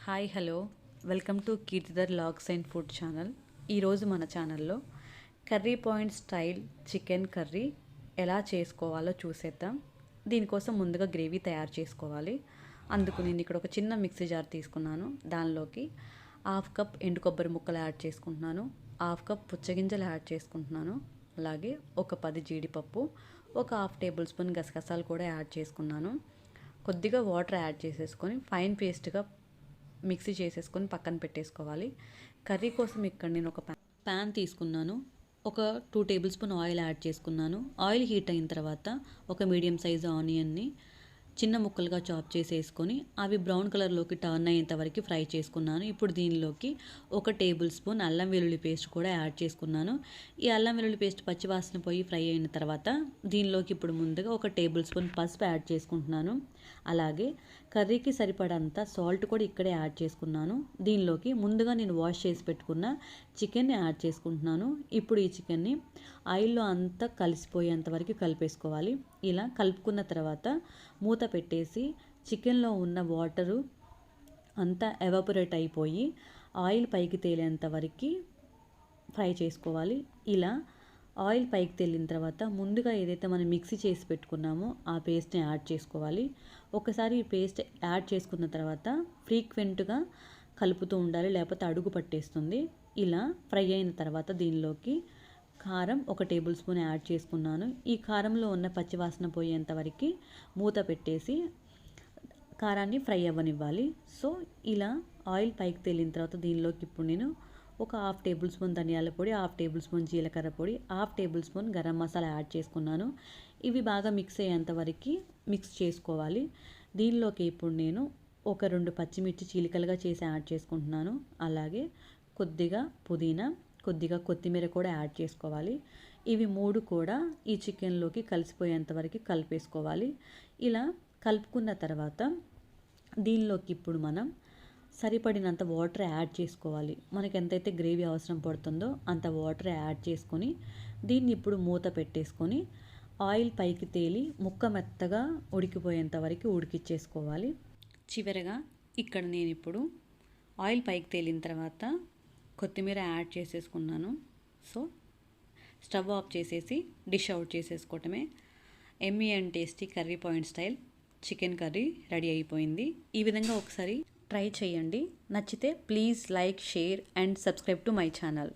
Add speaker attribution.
Speaker 1: Hi hello welcome to Keerthidhar vlogs and food channel. ఈరోజు మన ఛానల్లో curry point style chicken curry ఎలా చేసుకోవాలో చూసేద్దాం. దీనికోసం ముందుగా గ్రేవీ తయారు చేసుకోవాలి. అందుకు నేను ఇక్కడ ఒక చిన్న మిక్సీ జార్ తీసుకున్నాను. దానిలోకి హాఫ్ కప్ ఎండు కొబ్బరి ముక్కలు యాడ్ చేసుకుంటున్నాను, హాఫ్ కప్ పుచ్చగింజలు యాడ్ చేసుకుంటున్నాను, అలాగే ఒక 10 జీడిపప్పు, ఒక హాఫ్ టేబుల్ స్పూన్ గసగసాలు కూడా యాడ్ చేసుకున్నాను. కొద్దిగా వాటర్ యాడ్ చేసేసుకొని ఫైన్ పేస్ట్గా మిక్సీ చేసేసుకొని పక్కన పెట్టేసుకోవాలి. కర్రీ కోసం ఇక్కడ నేను ఒక ప్యాన్ తీసుకున్నాను. ఒక 2 టేబుల్ స్పూన్ ఆయిల్ యాడ్ చేసుకున్నాను. ఆయిల్ హీట్ అయిన తర్వాత ఒక మీడియం సైజు ఆనియన్ని చిన్న ముక్కలుగా చాప్ చేసేసుకొని అవి బ్రౌన్ కలర్లోకి టర్న్ అయ్యేంత వరకు ఫ్రై చేసుకున్నాను. ఇప్పుడు దీనిలోకి ఒక టేబుల్ స్పూన్ అల్లం వెల్లుల్లి పేస్ట్ కూడా యాడ్ చేసుకున్నాను. ఈ అల్లం వెల్లుల్లి పేస్ట్ పచ్చివాసన పోయి ఫ్రై అయిన తర్వాత దీనిలోకి ఇప్పుడు ముందుగా ఒక టేబుల్ స్పూన్ పసుపు యాడ్ చేసుకుంటున్నాను. అలాగే కర్రీకి సరిపడంత సాల్ట్ కూడా ఇక్కడే యాడ్ చేసుకున్నాను. దీనిలోకి ముందుగా నేను వాష్ చేసి పెట్టుకున్న చికెన్ని యాడ్ చేసుకుంటున్నాను. ఇప్పుడు ఈ చికెన్ని ఆయిల్లో అంతా కలిసిపోయేంత వరకు కలిపేసుకోవాలి. ఇలా కలుపుకున్న తర్వాత మూత పెట్టేసి చికెన్లో ఉన్న వాటరు అంతా ఎవాపరేట్ అయిపోయి ఆయిల్ పైకి తేలేంత వరకు ఫ్రై చేసుకోవాలి. ఇలా ఆయిల్ పైకి తేలిన తర్వాత ముందుగా ఏదైతే మనం మిక్సీ చేసి పెట్టుకున్నామో ఆ పేస్ట్ని యాడ్ చేసుకోవాలి. ఒకసారి ఈ పేస్ట్ యాడ్ చేసుకున్న తర్వాత ఫ్రీక్వెంట్గా కలుపుతూ ఉండాలి, లేకపోతే అడుగు పట్టేస్తుంది. ఇలా ఫ్రై అయిన తర్వాత దీనిలోకి కారం ఒక టేబుల్ స్పూన్ యాడ్ చేసుకున్నాను. ఈ కారంలో ఉన్న పచ్చివాసన పోయేంత వరకు మూత పెట్టేసి కారాన్ని ఫ్రై అవ్వనివ్వాలి. సో ఇలా ఆయిల్ పైకి తేలిన తర్వాత దీనిలోకి ఇప్పుడు నేను ఒక హాఫ్ టేబుల్ స్పూన్ ధనియాల పొడి, హాఫ్ టేబుల్ స్పూన్ జీలకర్ర పొడి, half table spoon garam masala add చేసుకున్నాను. ఇవి బాగా మిక్స్ అయ్యేంత వరకు మిక్స్ చేసుకోవాలి. దీనిలోకి ఇప్పుడు నేను ఒక 2 పచ్చిమిర్చి చీలికలుగా చేసి యాడ్ చేసుకుంటున్నాను. అలాగే కొద్దిగా పుదీనా, కొద్దిగా కొత్తిమీర కూడా యాడ్ చేసుకోవాలి. ఇవి 3 కూడా ఈ చికెన్లోకి కలిసిపోయేంత వరకు కలిపేసుకోవాలి. ఇలా కలుపుకున్న తర్వాత దీనిలోకి ఇప్పుడు మనం సరిపడినంత వాటర్ యాడ్ చేసుకోవాలి. మనకి ఎంతైతే గ్రేవీ అవసరం పడుతుందో అంత వాటర్ యాడ్ చేసుకొని దీన్ని ఇప్పుడు మూత పెట్టేసుకొని ఆయిల్ పైకి తేలి ముక్క మెత్తగా ఉడికిపోయేంత వరకు ఉడికిచ్చేసుకోవాలి. చివరగా ఇక్కడ నేను ఇప్పుడు ఆయిల్ పైకి తేలిన తర్వాత కొత్తిమీర యాడ్ చేసేసుకున్నాను. సో స్టవ్ ఆఫ్ చేసేసి డిష్ అవుట్ చేసేసుకోవటమే. Yummy and tasty curry point style chicken curry ready అయిపోయింది. ఈ విధంగా ఒకసారి ట్రై చేయండి. నచ్చితే please like, share and subscribe to my channel.